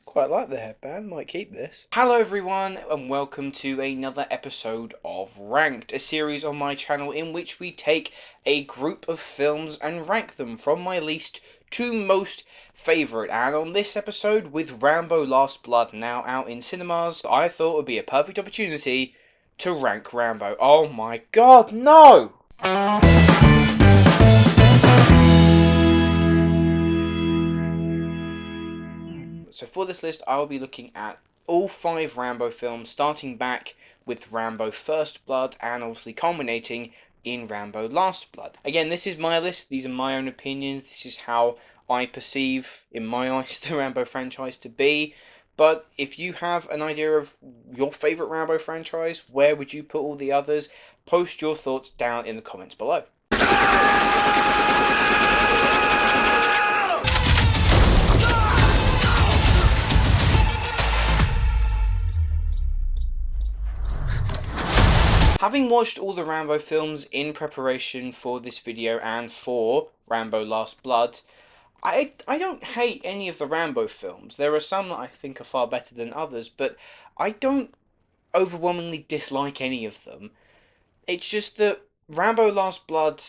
Quite like the headband, might keep this. Hello everyone and welcome to another episode of Ranked, a series on my channel in which we take a group of films and rank them from my least to most favourite. And on this episode, with Rambo Last Blood now out in cinemas, I thought it would be a perfect opportunity to rank Rambo. Oh my god, no! So for this list, I will be looking at all 5 Rambo films, starting back with Rambo First Blood and obviously culminating in Rambo Last Blood. Again, this is my list, these are my own opinions, this is how I perceive, in my eyes, the Rambo franchise to be. But if you have an idea of your favourite Rambo franchise, where would you put all the others? Post your thoughts down in the comments below. Having watched all the Rambo films in preparation for this video and for Rambo Last Blood, I don't hate any of the Rambo films. There are some that I think are far better than others, but I don't overwhelmingly dislike any of them. It's just that Rambo Last Blood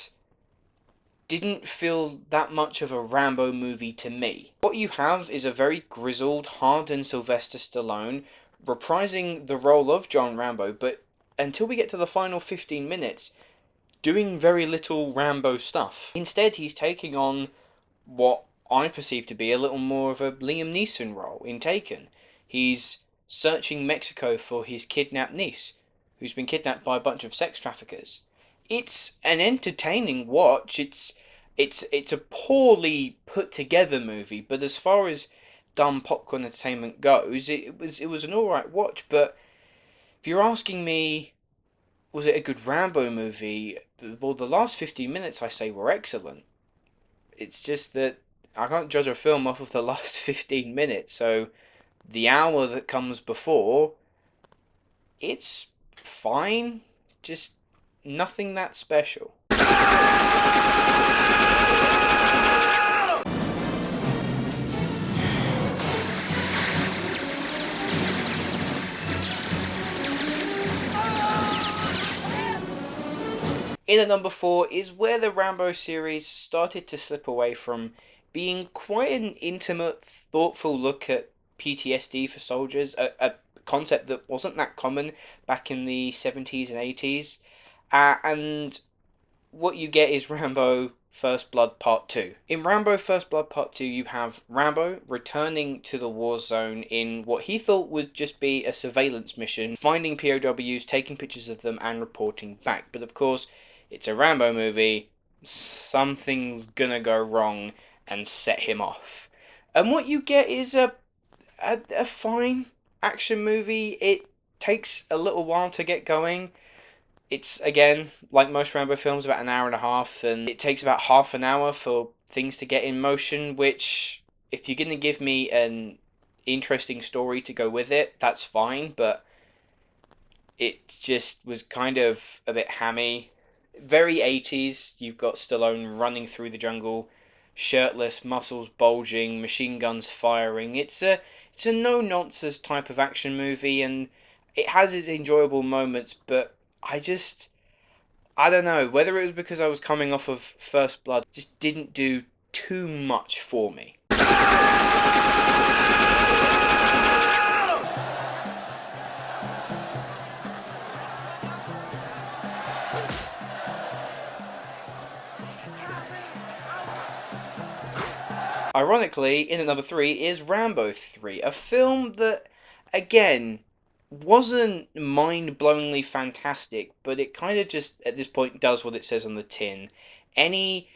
didn't feel that much of a Rambo movie to me. What you have is a very grizzled, hardened Sylvester Stallone reprising the role of John Rambo, but until we get to the final 15 minutes, doing very little Rambo stuff. Instead, he's taking on what I perceive to be a little more of a Liam Neeson role in Taken. He's searching Mexico for his kidnapped niece, who's been kidnapped by a bunch of sex traffickers. It's an entertaining watch. It's a poorly put together movie, but as far as dumb popcorn entertainment goes, it was an alright watch. But if you're asking me, was it a good Rambo movie? Well, the last 15 minutes I say were excellent. It's just that I can't judge a film off of the last 15 minutes, so the hour that comes before, it's fine, just nothing that special. In at number 4 is where the Rambo series started to slip away from being quite an intimate, thoughtful look at PTSD for soldiers, a concept that wasn't that common back in the 70s and 80s, and what you get is Rambo First Blood Part 2. In Rambo First Blood Part 2, you have Rambo returning to the war zone in what he thought would just be a surveillance mission, finding POWs, taking pictures of them, and reporting back. But of course, it's a Rambo movie, something's gonna go wrong and set him off. And what you get is a fine action movie. It takes a little while to get going. It's, again, like most Rambo films, about an hour and a half, and it takes about half an hour for things to get in motion, which, if you're going to give me an interesting story to go with it, that's fine, but it just was kind of a bit hammy. Very 80s, you've got Stallone running through the jungle, shirtless, muscles bulging, machine guns firing. It's a no-nonsense type of action movie, and it has its enjoyable moments, but I don't know, whether it was because I was coming off of First Blood, just didn't do too much for me. Ironically, in at number 3 is Rambo 3, a film that, again, wasn't mind-blowingly fantastic, but it kind of just, at this point, does what it says on the tin. Any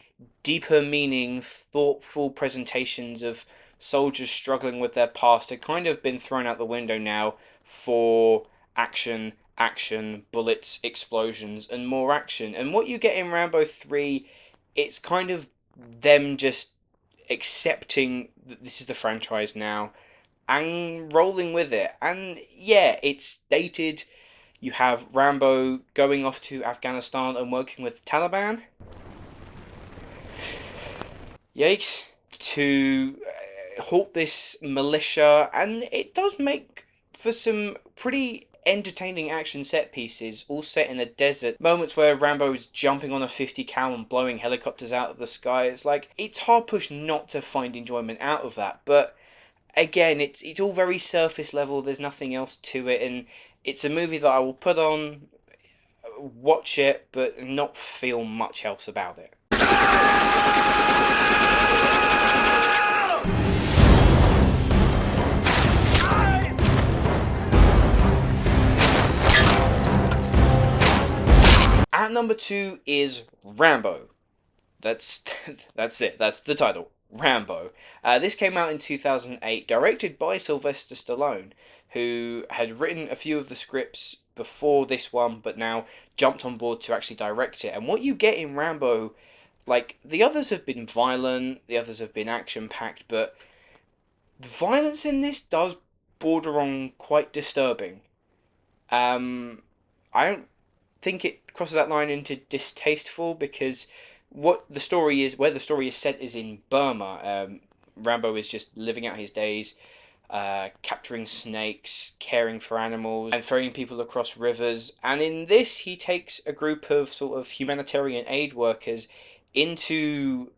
deeper meaning, thoughtful presentations of soldiers struggling with their past have kind of been thrown out the window now for action, bullets, explosions, and more action. And what you get in Rambo 3, it's kind of them just accepting that this is the franchise now and rolling with it. And yeah, it's dated. You have Rambo going off to Afghanistan and working with the Taliban. Yikes. To halt this militia, and it does make for some pretty entertaining action set pieces, all set in a desert. Moments where Rambo's jumping on a 50 cal and blowing helicopters out of the sky. It's like, it's hard pushed not to find enjoyment out of that, but again, it's all very surface level. There's nothing else to it, and it's a movie that I will put on, watch it, but not feel much else about it. At number 2 is Rambo. That's that's it. That's the title. Rambo. This came out in 2008, directed by Sylvester Stallone, who had written a few of the scripts before this one, but now jumped on board to actually direct it. And what you get in Rambo, like, the others have been violent, the others have been action-packed, but the violence in this does border on quite disturbing. I don't think it crosses that line into distasteful, because what the story is, where the story is set, is in Burma. Rambo is just living out his days, capturing snakes, caring for animals, and ferrying people across rivers. And in this, he takes a group of sort of humanitarian aid workers into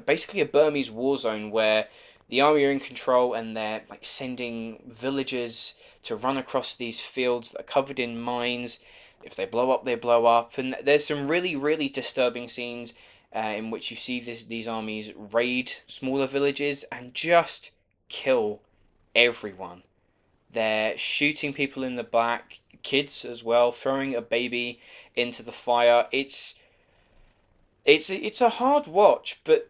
basically a Burmese war zone where the army are in control, and they're like sending villagers to run across these fields that are covered in mines. If they blow up, they blow up. And there's some really, really disturbing scenes in which you see these armies raid smaller villages and just kill everyone. They're shooting people in the back, kids as well, throwing a baby into the fire. It's a hard watch, but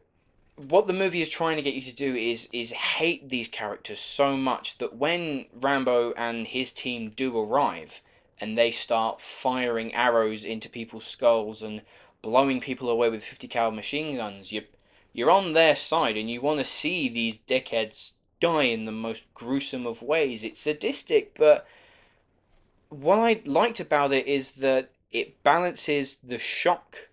what the movie is trying to get you to do is hate these characters so much that when Rambo and his team do arrive and they start firing arrows into people's skulls and blowing people away with 50 cal machine guns, you're on their side, and you want to see these dickheads die in the most gruesome of ways. It's sadistic, but what I liked about it is that it balances the shock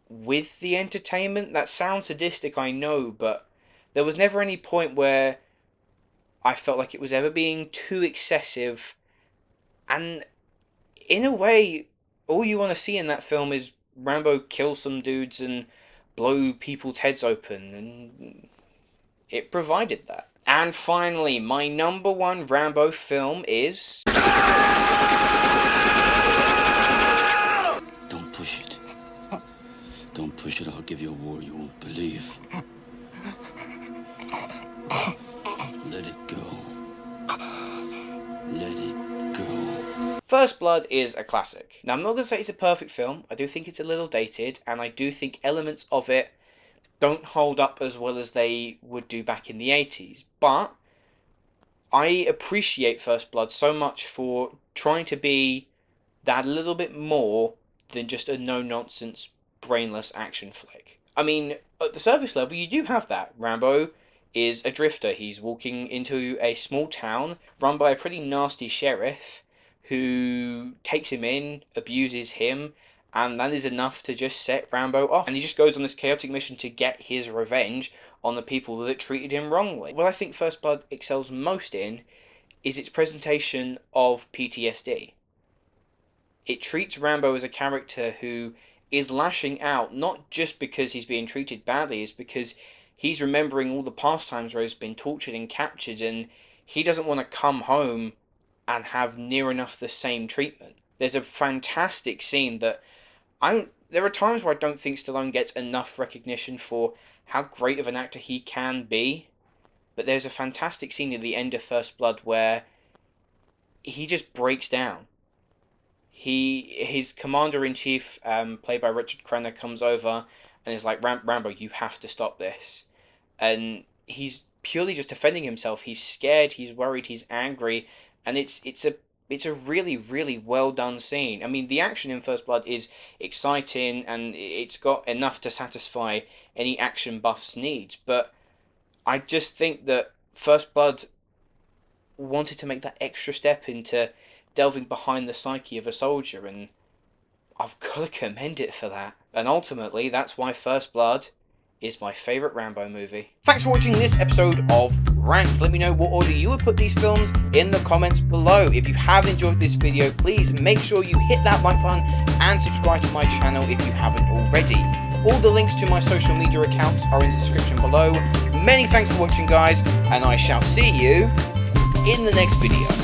with the entertainment. That sounds sadistic, I know, but there was never any point where I felt like it was ever being too excessive. And in a way, all you want to see in that film is Rambo kill some dudes and blow people's heads open, and it provided that. And finally, my number 1 Rambo film is... Don't push it. Don't push it, I'll give you a war you won't believe. Let it go. Let it go. First Blood is a classic. Now, I'm not going to say it's a perfect film. I do think it's a little dated, and I do think elements of it don't hold up as well as they would do back in the 80s. But I appreciate First Blood so much for trying to be that little bit more than just a no-nonsense, brainless action flick. I mean, at the surface level, you do have that. Rambo is a drifter. He's walking into a small town run by a pretty nasty sheriff who takes him in, abuses him, and that is enough to just set Rambo off. And he just goes on this chaotic mission to get his revenge on the people that treated him wrongly. What I think First Blood excels most in is its presentation of PTSD. It treats Rambo as a character who is lashing out, not just because he's being treated badly, it's because he's remembering all the past times where he's been tortured and captured, and he doesn't want to come home and have near enough the same treatment. There's a fantastic scene that there are times where I don't think Stallone gets enough recognition for how great of an actor he can be, but there's a fantastic scene at the end of First Blood where he just breaks down. His commander-in-chief, played by Richard Crenna, comes over and is like, Rambo, you have to stop this. And he's purely just defending himself. He's scared, he's worried, he's angry, and it's a really, really well done scene. I mean, the action in First Blood is exciting, and it's got enough to satisfy any action buff's needs, but I just think that First Blood wanted to make that extra step into delving behind the psyche of a soldier, and I've got to commend it for that. And ultimately, that's why First Blood is my favourite Rambo movie. Thanks for watching this episode of Ranked. Let me know what order you would put these films in the comments below. If you have enjoyed this video, please make sure you hit that like button and subscribe to my channel if you haven't already. All the links to my social media accounts are in the description below. Many thanks for watching, guys, and I shall see you in the next video.